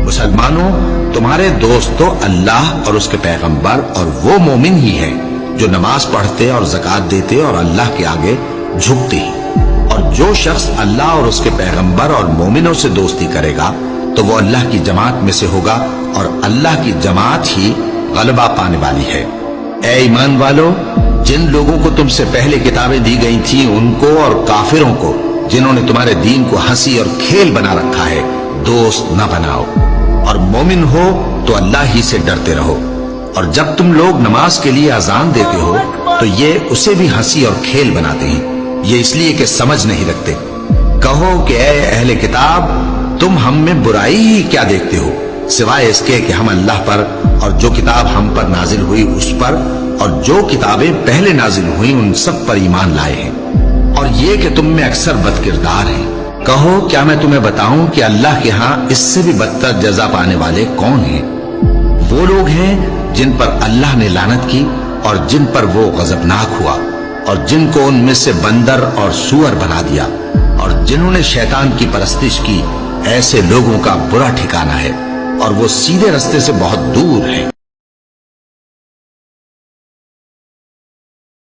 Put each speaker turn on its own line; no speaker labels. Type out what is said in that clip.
مسلمانوں، تمہارے دوست تو اللہ اور اس کے پیغمبر اور وہ مومن ہی ہے جو نماز پڑھتے اور زکوٰۃ دیتے اور اللہ کے آگے جھکتے ہی۔ اور جو شخص اللہ اور اس کے پیغمبر اور مومنوں سے دوستی کرے گا تو وہ اللہ کی جماعت میں سے ہوگا، اور اللہ کی جماعت ہی غلبہ پانے والی ہے۔ اے ایمان والو، جن لوگوں کو تم سے پہلے کتابیں دی گئی تھیں ان کو اور کافروں کو جنہوں نے تمہارے دین کو ہنسی اور کھیل بنا رکھا ہے دوست نہ بناؤ، اور مومن ہو تو اللہ ہی سے ڈرتے رہو۔ اور جب تم لوگ نماز کے لیے اذان دیتے ہو تو یہ اسے بھی ہنسی اور کھیل بناتے ہیں، یہ اس لیے کہ سمجھ نہیں رکھتے۔ کہو کہ اے اہل کتاب، تم ہم میں برائی ہی کیا دیکھتے ہو، سوائے اس کے کہ ہم اللہ پر اور جو کتاب ہم پر نازل ہوئی اس پر اور جو کتابیں پہلے نازل ہوئی ان سب پر ایمان لائے ہیں، اور یہ کہ تم میں اکثر بد کردار ہیں۔ کہو کیا میں تمہیں بتاؤں کہ اللہ کے ہاں اس سے بھی بدتر جزا پانے والے کون ہیں؟ وہ لوگ ہیں جن پر اللہ نے لعنت کی اور جن پر وہ غضبناک ہوا، اور جن کو ان میں سے بندر اور سور بنا دیا، اور جنہوں نے شیطان کی پرستش کی، ایسے لوگوں کا برا ٹھکانہ ہے اور وہ سیدھے رستے سے بہت دور ہے۔